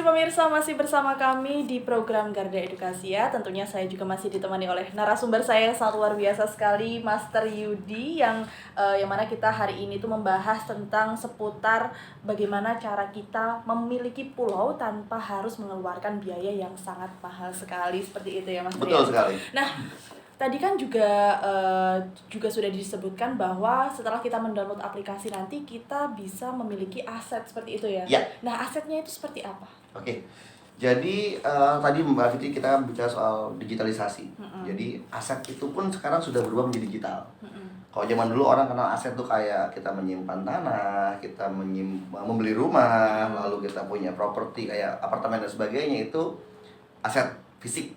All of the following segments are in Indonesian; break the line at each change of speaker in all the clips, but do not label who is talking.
kasih pemirsa, masih bersama kami di program Garda Edukasi ya. Tentunya saya juga masih ditemani oleh narasumber saya yang sangat luar biasa sekali, Master Yudi, yang mana kita hari ini tuh membahas tentang seputar bagaimana cara kita memiliki pulau tanpa harus mengeluarkan biaya yang sangat mahal sekali, seperti itu ya Mas.
Betul sekali.
Nah, tadi kan juga sudah disebutkan bahwa setelah kita mendownload aplikasi nanti kita bisa memiliki aset seperti itu ya.
Ya.
Nah, asetnya itu seperti apa?
Oke. Jadi tadi Mbak Fitri kita bicara soal digitalisasi. Jadi aset itu pun sekarang sudah berubah menjadi digital. Kalau zaman dulu orang kenal aset tuh kayak kita menyimpan tanah, kita membeli rumah, lalu kita punya properti kayak apartemen dan sebagainya, itu aset fisik.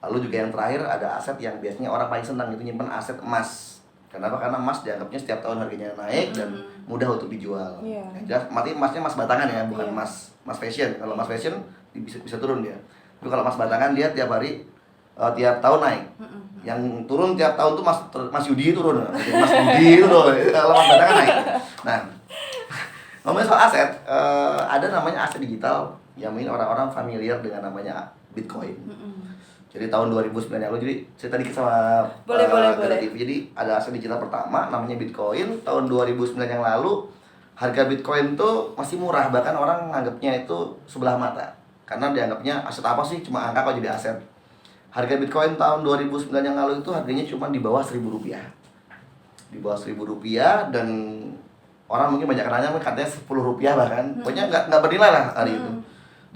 Lalu juga yang terakhir ada aset yang biasanya orang paling senang, itu nyimpan aset emas. Kenapa? Karena emas dianggapnya setiap tahun harganya naik dan mudah untuk dijual. Jelas, emasnya emas batangan ya, bukan emas fashion. Kalau emas fashion bisa turun dia. Tapi kalau emas batangan dia tiap hari tiap tahun naik. Yang turun tiap tahun tuh Mas Yudi turun. Mas Yudi itu loh. Kalau emas batangan naik. Nah, ngomongin soal aset, ada namanya aset digital yang mungkin orang-orang familiar dengan namanya Bitcoin. Jadi tahun 2009 yang lalu, jadi saya tadi sama
boleh.
TV, jadi ada aset digital pertama namanya Bitcoin. Tahun 2009 yang lalu harga Bitcoin tuh masih murah, bahkan orang nganggapnya itu sebelah mata karena dianggapnya aset apa sih, cuma angka kok jadi aset. Harga Bitcoin tahun 2009 yang lalu itu harganya cuma di bawah Rp1.000. Di bawah Rp1.000, dan orang mungkin banyak nanya katanya Rp10 bahkan. Pokoknya nggak bernilai lah hari itu.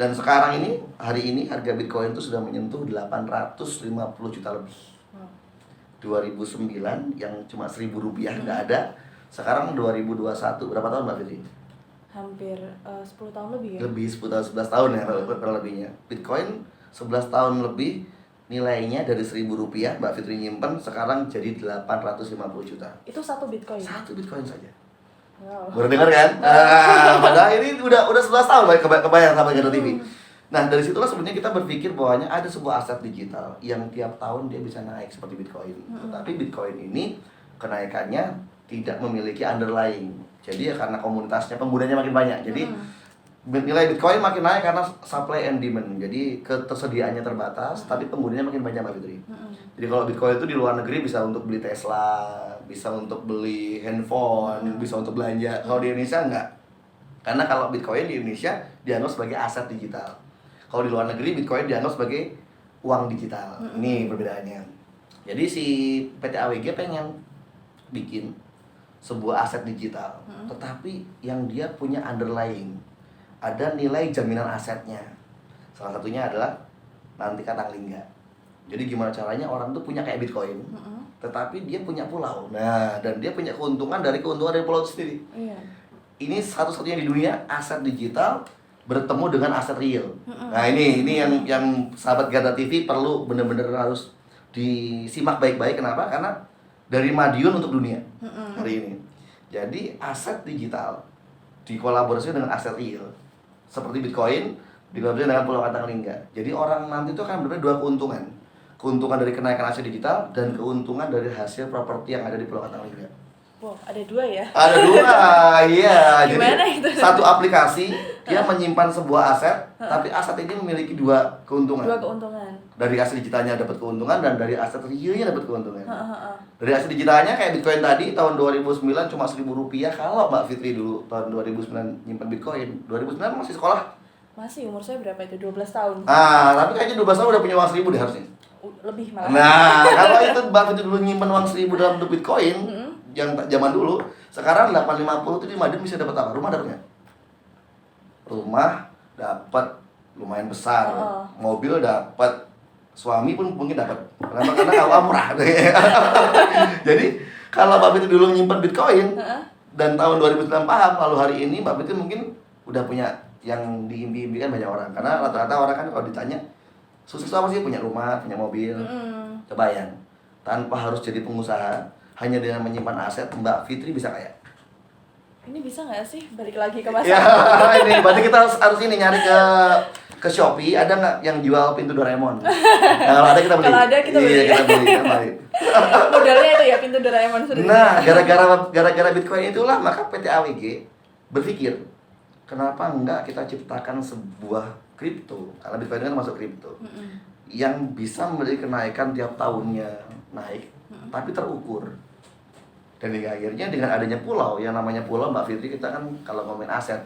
Dan sekarang ini, hari ini harga Bitcoin itu sudah menyentuh 850 juta lebih. 2009 yang cuma Rp1.000 nggak ada. Sekarang 2021, berapa tahun Mbak Fitri?
Hampir 10 tahun lebih ya?
Lebih 10 tahun, 11 tahun ya kalau lebihnya. Bitcoin 11 tahun lebih, nilainya dari Rp1.000 Mbak Fitri nyimpen, sekarang jadi 850 juta.
Itu satu Bitcoin?
Satu Bitcoin saja.
Wow.
Baru dengar kan? Padahal ini udah 11 tahun kebayang sama Garda TV. Nah, dari situlah sebenarnya kita berpikir bahwanya ada sebuah aset digital yang tiap tahun dia bisa naik seperti Bitcoin. Tetapi Bitcoin ini kenaikannya tidak memiliki underlying. Jadi ya karena komunitasnya, penggunanya makin banyak. Jadi nilai Bitcoin makin naik karena supply and demand. Jadi ketersediaannya terbatas, tapi penggunanya makin banyak Mbak Fitri. Jadi kalau Bitcoin itu di luar negeri bisa untuk beli Tesla, bisa untuk beli handphone, bisa untuk belanja. Kalau di Indonesia enggak. Karena kalau Bitcoin di Indonesia dianggap sebagai aset digital. Kalau di luar negeri Bitcoin dianggap sebagai uang digital. Ini perbedaannya. Jadi si PT AWG pengen bikin sebuah aset digital, tetapi yang dia punya underlying, ada nilai jaminan asetnya. Salah satunya adalah nanti Katanglingga. Jadi gimana caranya orang tuh punya kayak Bitcoin, tetapi dia punya pulau. Nah, dan dia punya keuntungan dari pulau itu sendiri. Ini satu-satunya di dunia aset digital bertemu dengan aset real. Nah, ini yang sahabat Garda TV perlu benar-benar harus disimak baik-baik. Kenapa? Karena dari Madiun untuk dunia hari ini. Jadi aset digital dikolaborasi dengan aset real seperti Bitcoin dikolaborasi dengan Pulau Katanglingga. Jadi orang nanti itu akan benar-benar dua keuntungan. Keuntungan dari kenaikan aset digital dan keuntungan dari hasil properti yang ada di Pulau Katanglingga.
Wow, ada dua ya?
Ada dua, iya.
Gimana
jadi
itu?
Satu aplikasi dia menyimpan sebuah aset, tapi aset ini memiliki dua keuntungan.
Dua keuntungan.
Dari aset digitalnya dapat keuntungan dan dari aset realnya dapat keuntungan. Dari aset digitalnya kayak Bitcoin tadi tahun 2009 cuma Rp1.000. Kalau Mbak Fitri dulu tahun 2009 nyimpan Bitcoin, 2009 masih sekolah?
Masih, umur saya berapa itu? 12 tahun.
Tapi kayaknya 12 tahun udah punya uang 1.000 deh harusnya.
Lebih malah.
Nah, kalau itu Mbak Fitri dulu nyimpan uang 1.000 dalam bentuk Bitcoin, yang zaman dulu, sekarang 850 itu di Madiun bisa dapat apa? Rumah dapatnya? Rumah dapat lumayan besar, mobil dapat, suami pun mungkin dapat. Kenapa? Karena kalau murah. Jadi kalau Mbak Fitri dulu nyimpan Bitcoin dan tahun 2009 paham, lalu hari ini Mbak Fitri mungkin udah punya yang diimpi-impikan banyak orang. Karena rata-rata orang kan kalau ditanya sukses apa sih, punya rumah, punya mobil. Kebayang, tanpa harus jadi pengusaha, hanya dengan menyimpan aset, Mbak Fitri bisa kaya.
Ini bisa nggak sih balik lagi ke masa?
Ya, ini berarti kita harus ini nyari ke Shopee, ada nggak yang jual pintu Doraemon? Nah, kalau ada kita beli.
Kalau ada kita beli.
Iya, kita beli.
Modalnya itu ya pintu Doraemon sudah.
Nah, gara-gara Bitcoin itulah maka PT AWG berpikir kenapa enggak kita ciptakan sebuah kripto, karena Bitcoin kan masuk kripto, yang bisa memberi kenaikan tiap tahunnya naik, tapi terukur. Dan hingga akhirnya dengan adanya pulau, yang namanya pulau Mbak Fitri, kita kan kalau ngomongin aset,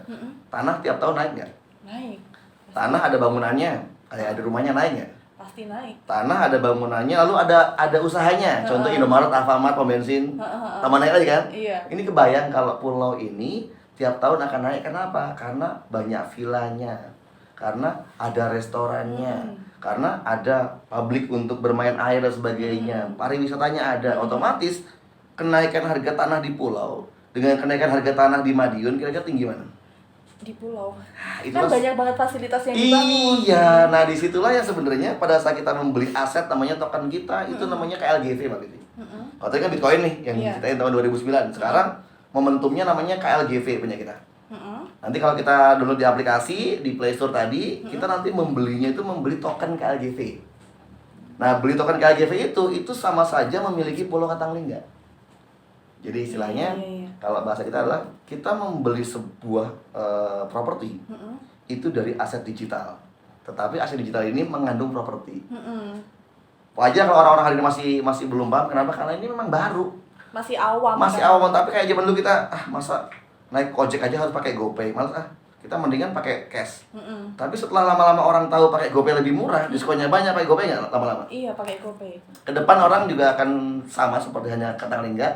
tanah tiap tahun naik nggak?
Naik.
Tanah ada bangunannya, ada rumahnya naik nggak?
Pasti naik.
Tanah ada bangunannya, lalu ada usahanya. Contoh Indomaret, Alfamart, pom bensin, tambah naik lagi kan?
Iya.
Ini kebayang kalau pulau ini tiap tahun akan naik. Kenapa? Karena banyak vilanya, karena ada restorannya, karena ada publik untuk bermain air dan sebagainya, pariwisatanya ada. Otomatis kenaikan harga tanah di pulau dengan kenaikan harga tanah di Madiun kira-kira tinggi mana?
Di pulau.
Itulah,
Kan banyak banget fasilitas yang dibangun.
iya, nah disitulah yang sebenarnya pada saat kita membeli aset namanya token kita, itu namanya KLGV Mbak Fitri. Kalau tadi kan Bitcoin nih yang ceritain tahun 2009. Sekarang momentumnya namanya KLGV punya kita. Nanti kalau kita download di aplikasi di Play Store tadi, kita nanti membelinya itu membeli token KLGV. Nah, beli token KLGV itu sama saja memiliki Pulau Katanglingga. Jadi istilahnya kalau bahasa kita adalah kita membeli sebuah properti itu dari aset digital. Tetapi aset digital ini mengandung properti. Wajar kalau orang-orang hari ini masih belum paham. Kenapa? Karena ini memang baru.
Masih awam.
Masih awam, tapi kayak zaman dulu kita masa naik ojek aja harus pakai GoPay. Males kita mendingan pakai cash. Tapi setelah lama-lama orang tahu pakai GoPay lebih murah, diskonnya banyak, pakai GoPay nggak lama-lama?
Iya, pakai GoPay.
Kedepan orang juga akan sama seperti hanya Katanglingga.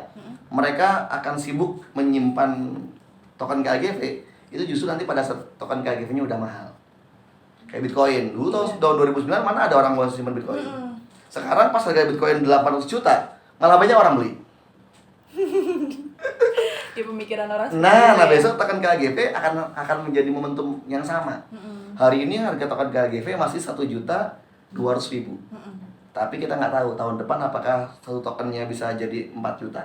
Mereka akan sibuk menyimpan token KLGV. Itu justru nanti pada saat token KLGV-nya udah mahal. Kayak Bitcoin. Dulu tahun 2009 mana ada orang mau simpan Bitcoin. Sekarang pas harga Bitcoin 800 juta, malah banyak orang beli.
Di pemikiran orang
Nah besok token KLGV akan menjadi momentum yang sama. Hari ini harga token KLGV masih 1.200.000. Tapi kita nggak tahu tahun depan apakah satu tokennya bisa jadi 4 juta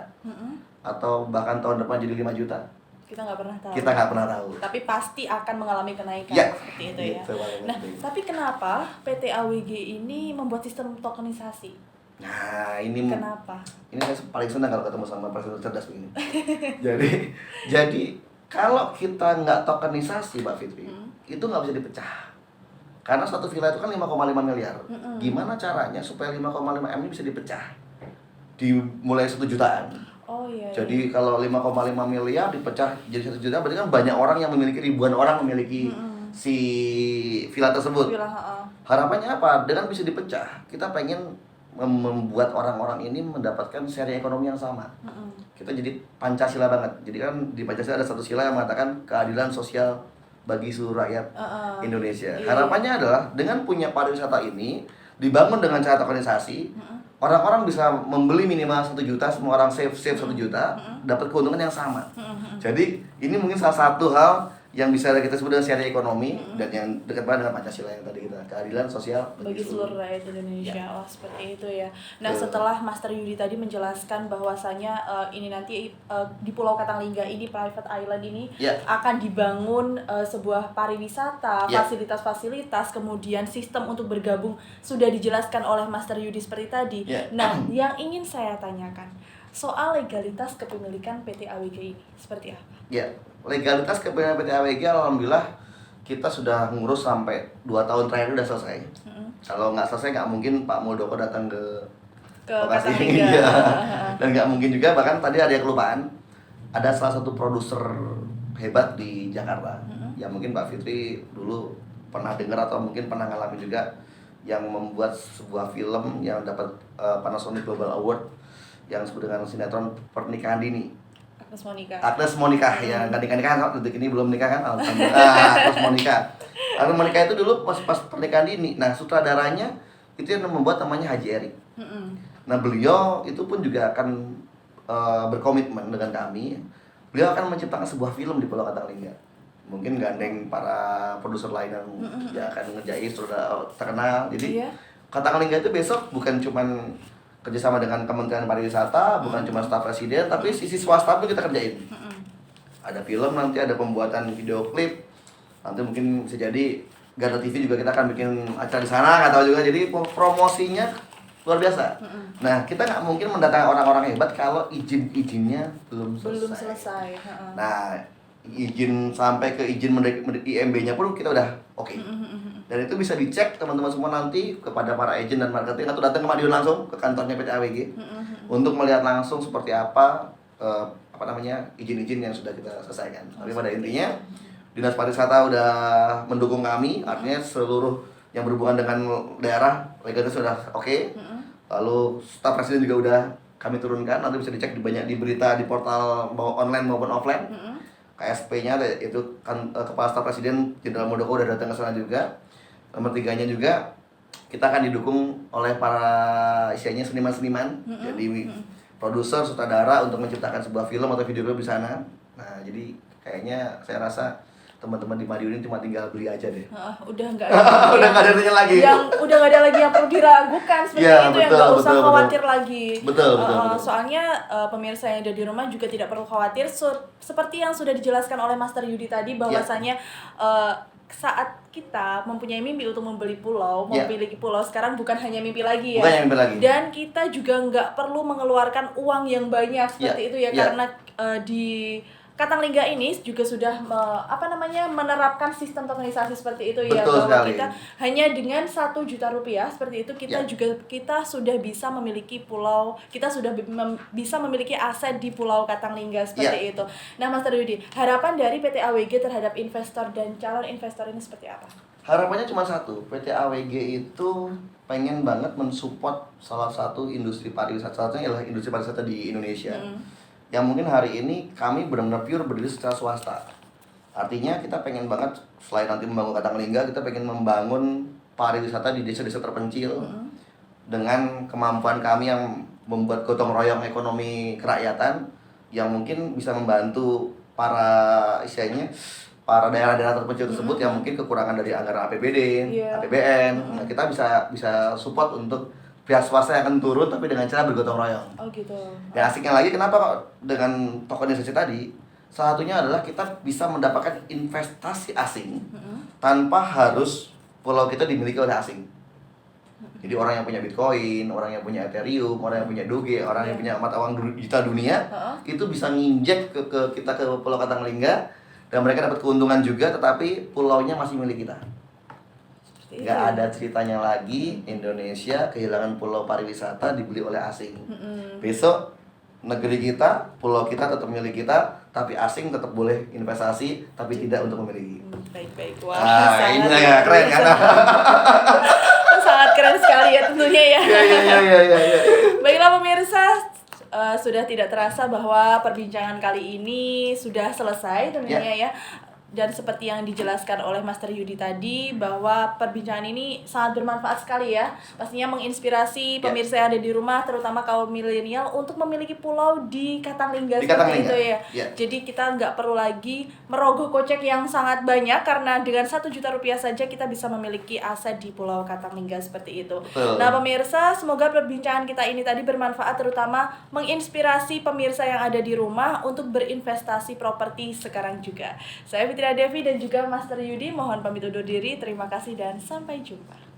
atau bahkan tahun depan jadi 5 juta.
Kita nggak pernah tahu.
Kita nggak pernah tahu.
Tapi pasti akan mengalami kenaikan
Ya,
seperti itu ya.
gitu,
Nah, tapi kenapa PT AWG ini membuat sistem tokenisasi?
Nah ini
Kenapa?
Ini saya paling senang kalau ketemu sama presiden cerdas begini. jadi kalau kita nggak tokenisasi Mbak Fitri, itu nggak bisa dipecah. Karena satu villa itu kan 5,5 miliar. Gimana caranya supaya 5,5 M ini bisa dipecah? Dimulai 1 jutaan.
Oh iya.
Jadi kalau 5,5 miliar dipecah jadi 1 juta, berarti kan banyak orang yang memiliki, ribuan orang memiliki si villa tersebut. Harapannya apa? Dengan bisa dipecah, kita pengen membuat orang-orang ini mendapatkan seri ekonomi yang sama. Kita jadi Pancasila banget. Jadi kan di Pancasila ada satu sila yang mengatakan keadilan sosial bagi seluruh rakyat Indonesia. Harapannya adalah dengan punya pariwisata ini dibangun dengan cara tokenisasi, orang-orang bisa membeli minimal 1 juta, semua orang save 1 juta, dapat keuntungan yang sama. Jadi ini mungkin salah satu hal yang bisa kita sebut dengan seri ekonomi dan yang dekat banget dengan Pancasila yang tadi kita, keadilan sosial
bagi seluruh rakyat Indonesia. Oh, seperti itu ya. Nah, setelah Master Yudi tadi menjelaskan bahwasanya ini nanti di Pulau Katanglingga ini, private island ini akan dibangun sebuah pariwisata, fasilitas-fasilitas, kemudian sistem untuk bergabung sudah dijelaskan oleh Master Yudi seperti tadi. Nah, yang ingin saya tanyakan soal legalitas kepemilikan PT AWG ini seperti apa?
Ya, legalitas kepemilikan PT AWG alhamdulillah kita sudah ngurus sampai 2 tahun terakhir udah selesai. Kalau nggak selesai nggak mungkin Pak Muldoko datang ke lokasi ini. Dan nggak mungkin juga, bahkan tadi ada yang kelupaan, ada salah satu produser hebat di Jakarta yang mungkin Mbak Fitri dulu pernah dengar atau mungkin pernah ngalamin juga, yang membuat sebuah film yang dapat Panasonic Global Award yang disebut dengan sinetron Pernikahan Dini. Agnes Monica ya, nggak nikah detik ini belum nikah kan, Agnes Monica. Agnes Monica itu dulu pas pernikahan dini. Nah, sutradaranya itu yang membuat namanya Haji Erik. Nah, beliau itu pun juga akan berkomitmen dengan kami. Beliau akan menciptakan sebuah film di Pulau Katanglingga. Mungkin gandeng para produser lain yang akan ngerjain sutradara terkenal. Jadi Katanglingga itu besok bukan cuman kerjasama dengan Kementerian Pariwisata, bukan cuma staf presiden, tapi sisi swasta pun kita kerjain. Ada film nanti, ada pembuatan video klip, nanti mungkin bisa jadi Garda TV juga kita akan bikin acara di sana, nggak tahu juga. Jadi promosinya luar biasa. Nah, kita nggak mungkin mendatangkan orang-orang hebat kalau izin-izinnya belum selesai. Nah, izin sampai ke izin IMB-nya pun kita udah oke. Dan itu bisa dicek teman-teman semua nanti kepada para agent dan marketing atau datang ke Madiun langsung ke kantornya PT AWG untuk melihat langsung seperti apa izin-izin yang sudah kita selesaikan. Tapi pada intinya Dinas Pariwisata udah mendukung kami, artinya seluruh yang berhubungan dengan daerah legalnya sudah oke. Lalu staf presiden juga udah kami turunkan, nanti bisa dicek di berita di portal mau online maupun offline. KSP-nya itu kan Kepala Staf Presiden Jenderal Muldoko udah datang ke sana juga. Nomor 3-nya juga kita akan didukung oleh para isinya seniman-seniman. Jadi produser, sutradara untuk menciptakan sebuah film atau video klip di sana. Nah, jadi kayaknya saya rasa teman-teman di Madiun ini cuma tinggal beli aja deh.
Udah nggak ada
udah nggak ada artinya lagi.
Udah nggak ada lagi yang perlu diragukan seperti
ya,
itu, yang nggak usah khawatir lagi.
Betul.
Soalnya pemirsa yang ada di rumah juga tidak perlu khawatir. Seperti yang sudah dijelaskan oleh Master Yudi tadi, bahwasanya saat kita mempunyai mimpi untuk membeli pulau, memiliki pulau, sekarang bukan hanya mimpi lagi ya.
Bukan mimpi lagi.
Dan kita juga nggak perlu mengeluarkan uang yang banyak seperti itu ya, karena di Katanglingga ini juga sudah menerapkan sistem tokenisasi seperti itu.
Betul
bahwa
sekali.
kita hanya dengan 1 juta rupiah seperti itu kita sudah bisa memiliki pulau, kita sudah bisa memiliki aset di Pulau Katanglingga seperti itu. Nah, Master Yudi, harapan dari PT AWG terhadap investor dan calon investor ini seperti apa?
Harapannya cuma satu, PT AWG itu pengen banget mensupport salah satu industri pariwisata, salah satunya adalah industri pariwisata di Indonesia. Yang mungkin hari ini kami benar-benar pure berdiri secara swasta. Artinya kita pengen banget selain nanti membangun Katanglingga, kita pengen membangun pariwisata di desa-desa terpencil dengan kemampuan kami yang membuat gotong royong ekonomi kerakyatan yang mungkin bisa membantu para daerah-daerah terpencil tersebut yang mungkin kekurangan dari anggaran APBD, APBN. Nah, kita bisa support untuk pihak swasta yang akan turun tapi dengan cara bergotong royong.
Oh gitu.
Dan asiknya lagi kenapa kok dengan tokenisasi tadi? Salah satunya adalah kita bisa mendapatkan investasi asing tanpa harus pulau kita dimiliki oleh asing. Jadi orang yang punya Bitcoin, orang yang punya Ethereum, orang yang punya Doge, orang yang punya mata uang digital dunia itu bisa nginjek ke kita ke Pulau Katanglingga dan mereka dapat keuntungan juga, tetapi pulaunya masih milik kita. Nggak ada ceritanya lagi Indonesia kehilangan pulau pariwisata dibeli oleh asing. Besok negeri kita, pulau kita tetap milik kita, tapi asing tetap boleh investasi, tapi tidak untuk memiliki.
Baik. Wah,
ini ya keren kan?
Sangat keren sekali ya tentunya ya.
Iya.
Baiklah pemirsa, sudah tidak terasa bahwa perbincangan kali ini sudah selesai tentunya ya. Dan seperti yang dijelaskan oleh Master Yudi tadi, bahwa perbincangan ini sangat bermanfaat sekali ya. Pastinya menginspirasi pemirsa yang ada di rumah, terutama kaum milenial, untuk memiliki pulau di Katanglingga seperti itu ya. Jadi kita nggak perlu lagi merogoh kocek yang sangat banyak, karena dengan 1 juta rupiah saja kita bisa memiliki aset di Pulau Katanglingga seperti itu. Nah pemirsa, semoga perbincangan kita ini tadi bermanfaat, terutama menginspirasi pemirsa yang ada di rumah untuk berinvestasi properti sekarang juga. Saya Fitri Devi dan juga Master Yudi mohon pamit undur diri. Terima kasih dan sampai jumpa.